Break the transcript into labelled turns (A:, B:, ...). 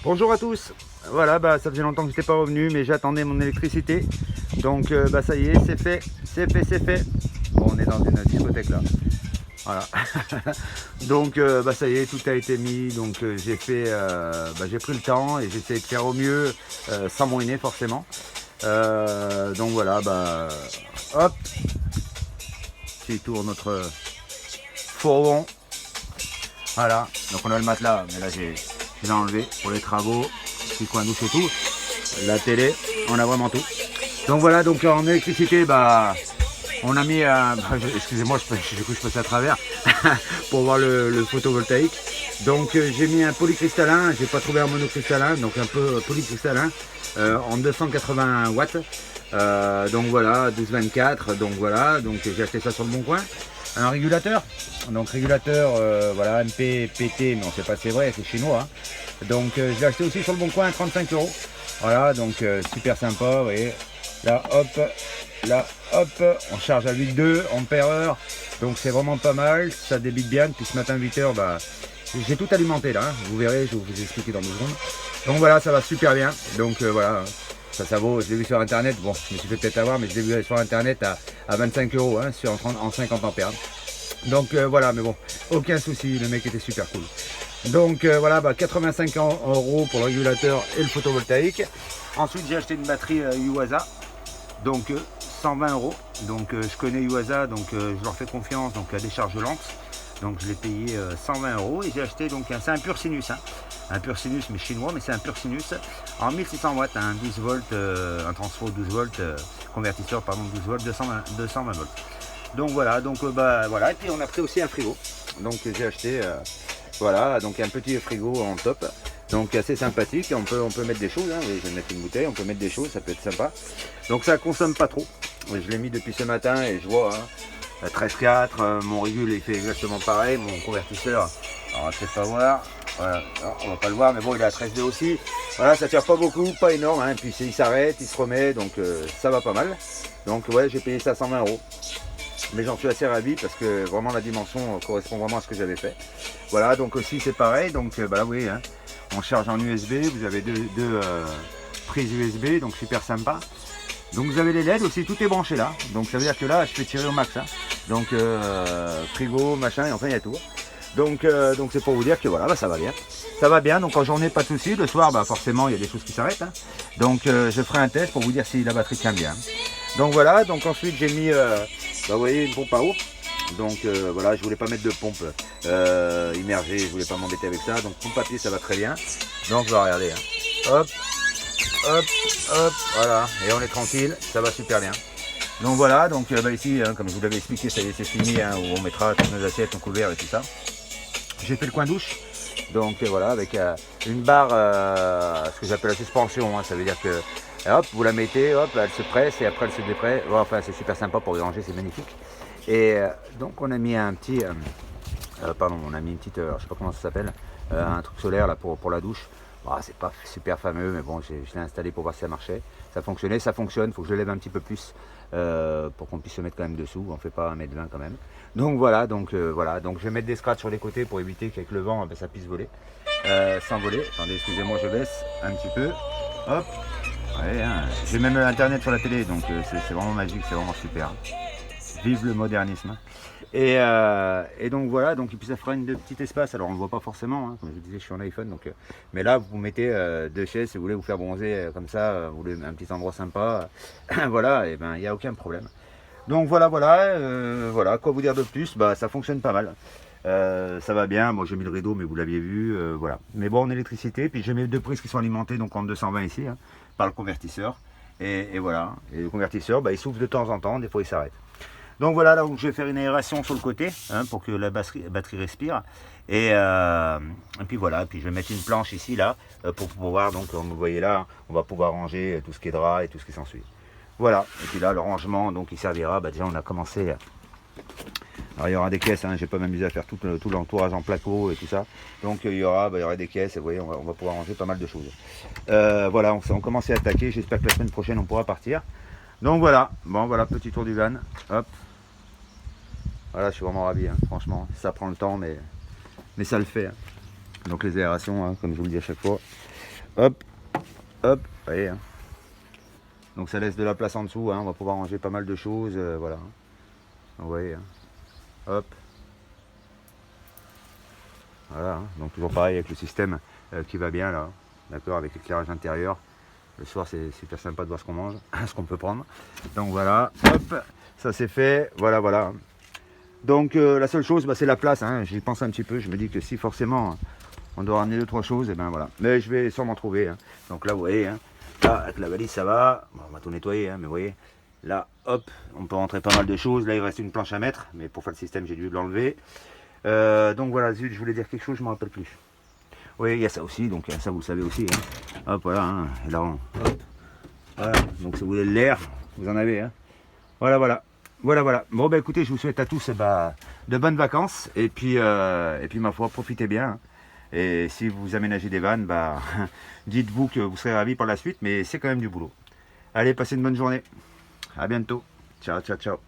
A: Bonjour à tous. Voilà, ça faisait longtemps que j'étais pas revenu, mais j'attendais mon électricité. Donc ça y est, c'est fait, c'est fait. Bon, on est dans une discothèque là. Voilà. Donc ça y est, tout a été mis. Donc j'ai fait, j'ai pris le temps et j'ai essayé de faire au mieux sans me ruiner forcément. Donc voilà, hop, petit tour notre fourgon. Voilà. Donc on a le matelas, mais là j'ai enlevé pour les travaux, petit coin douche et tout. La télé, on a vraiment tout. Donc voilà, donc en électricité, on a mis, excusez-moi, j'ai cru que je passais à travers pour voir le photovoltaïque. Donc j'ai mis un polycristallin, j'ai pas trouvé un monocristallin, donc un peu polycristallin en 280 watts. Donc voilà, 12-24, donc voilà, donc j'ai acheté ça sur le bon coin. Un régulateur, donc régulateur, voilà, MP, PT, mais on sait pas si c'est vrai, c'est chinois. Hein. Donc je l'ai acheté aussi sur le bon coin à 35 euros. Voilà, donc super sympa, vous voyez. Là hop, on charge à 8,2 ampères-heure. Donc c'est vraiment pas mal, ça débite bien. Puis ce matin 8h, j'ai tout alimenté là, hein. Vous verrez, je vais vous expliquer dans 2 secondes. Donc voilà, ça va super bien. Donc voilà, ça vaut, je l'ai vu sur internet, bon, je me suis fait peut-être avoir, mais je l'ai vu sur internet à 25 euros hein, en 50 ampères. Donc voilà, mais bon, aucun souci, le mec était super cool. Donc voilà, 85 euros pour le régulateur et le photovoltaïque. Ensuite, j'ai acheté une batterie Yuasa, donc 120 euros. Donc je connais Yuasa, donc je leur fais confiance, donc la décharge lente. Donc je l'ai payé 120 euros et j'ai acheté donc c'est un pur sinus, hein. Un pur sinus mais chinois, mais c'est un pur sinus en 1600 watts, hein, 12 volts, un transfo 12 volts, convertisseur pardon 12 volts, 220 volts. Donc voilà, voilà, et puis on a pris aussi un frigo. Donc j'ai acheté voilà, donc un petit frigo en top. Donc assez sympathique, on peut mettre des choses, hein. Oui, je vais mettre une bouteille, on peut mettre des choses, ça peut être sympa. Donc ça consomme pas trop. Je l'ai mis depuis ce matin et je vois hein, 13,4, mon régule il fait exactement pareil, mon convertisseur, alors on va peut-être pas voir, voilà, non, on va pas le voir, mais bon il est à 13,2 aussi. Voilà, ça tire pas beaucoup, pas énorme, hein. Puis il s'arrête, il se remet, donc ça va pas mal. Donc ouais, j'ai payé ça 120 euros. Mais j'en suis assez ravi parce que vraiment la dimension correspond vraiment à ce que j'avais fait. Voilà, donc aussi c'est pareil, donc là oui, hein, on charge en USB, vous avez deux prises USB, donc super sympa. Donc vous avez les LED aussi, tout est branché là, donc ça veut dire que là je fais tirer au max, hein. Donc frigo, machin, et enfin il y a tout. Donc c'est pour vous dire que voilà, ça va bien. Ça va bien, donc en journée pas de soucis, le soir forcément il y a des choses qui s'arrêtent. Hein. Donc je ferai un test pour vous dire si la batterie tient bien. Donc voilà, donc ensuite j'ai mis vous voyez une pompe à eau. Donc voilà, je voulais pas mettre de pompe immergée, je voulais pas m'embêter avec ça. Donc pompe à pied ça va très bien. Donc je vais regarder. Hein. Hop, hop, hop, voilà. Et on est tranquille, ça va super bien. Donc voilà, donc ici, hein, comme je vous l'avais expliqué, ça y est c'est fini, hein, où on mettra toutes nos assiettes, nos couverts et tout ça. J'ai fait le coin douche. Donc voilà, avec une barre, ce que j'appelle la suspension, hein, ça veut dire que hop, vous la mettez, hop, elle se presse et après elle se dépresse. Bon, enfin, c'est super sympa pour y ranger, c'est magnifique. Et donc on a mis un petit, on a mis une petite, je sais pas comment ça s'appelle, un truc solaire là pour la douche. Bon, c'est pas super fameux, mais bon, je l'ai installé pour voir si ça marchait. Ça fonctionnait, ça fonctionne. Faut que je le lève un petit peu plus pour qu'on puisse se mettre quand même dessous. On fait pas 1,20 m quand même. Donc voilà, donc je vais mettre des scratchs sur les côtés pour éviter qu'avec le vent, ça puisse voler, s'envoler. Attendez, excusez-moi, je baisse un petit peu. Hop. Ouais, hein. J'ai même internet sur la télé, donc c'est vraiment magique, c'est vraiment super. Vive le modernisme. Et donc voilà, donc et puis ça fera une petit espace. Alors on ne le voit pas forcément, hein, comme je vous disais, je suis en iPhone, donc mais là vous mettez 2 chaises si vous voulez vous faire bronzer comme ça, vous voulez un petit endroit sympa, voilà, et ben il n'y a aucun problème. Donc voilà, voilà, quoi vous dire de plus, ça fonctionne pas mal. Ça va bien, moi j'ai mis le rideau mais vous l'aviez vu, voilà. Mais bon en électricité, puis j'ai mes 2 prises qui sont alimentées donc en 220 ici, hein, par le convertisseur. Et voilà, et le convertisseur il souffle de temps en temps, des fois il s'arrête. Donc voilà, là où je vais faire une aération sur le côté hein, pour que la batterie respire. Et puis voilà, puis je vais mettre une planche ici là pour pouvoir, donc comme vous voyez là, on va pouvoir ranger tout ce qui est drap et tout ce qui s'ensuit. Voilà, et puis là le rangement donc il servira, déjà on a commencé. Alors il y aura des caisses, hein, je ne vais pas m'amuser à faire tout l'entourage en placo et tout ça. Donc il y aura des caisses, et vous voyez, on va pouvoir ranger pas mal de choses. Voilà, on commence à attaquer, j'espère que la semaine prochaine on pourra partir. Donc voilà, bon voilà, petit tour du van, hop. Voilà, je suis vraiment ravi, hein, franchement, ça prend le temps, mais ça le fait. Hein. Donc les aérations, hein, comme je vous le dis à chaque fois. hop, hop, vous voyez, hein. Donc ça laisse de la place en dessous, hein. On va pouvoir ranger pas mal de choses, voilà. Vous voyez, hein. Hop. Voilà, hein. Donc toujours pareil avec le système qui va bien là, d'accord, avec l'éclairage intérieur. Le soir c'est super sympa de voir ce qu'on mange, ce qu'on peut prendre. Donc voilà, hop, ça c'est fait, voilà, voilà. Donc la seule chose, bah, c'est la place, hein. J'y pense un petit peu, je me dis que si forcément on doit ramener 2-3 choses, et ben voilà. Mais je vais sûrement trouver, hein. Donc là vous voyez, hein. Là avec la valise ça va, bon, on va tout nettoyer, hein, mais vous voyez, là hop, on peut rentrer pas mal de choses. Là il reste une planche à mettre, mais pour faire le système j'ai dû l'enlever. Donc voilà, zut, je voulais dire quelque chose, je ne me rappelle plus. Oui, il y a ça aussi, donc ça vous le savez aussi, hein. Hop, voilà, hein. Et là, hop. Voilà, donc si vous voulez l'air, vous en avez, hein. Voilà, voilà. Voilà, voilà. Bon, bah écoutez, je vous souhaite à tous de bonnes vacances. Et puis ma foi, profitez bien, hein. Et si vous aménagez des vannes, bah, dites-vous que vous serez ravis par la suite, mais c'est quand même du boulot. Allez, passez une bonne journée. À bientôt. Ciao, ciao, ciao.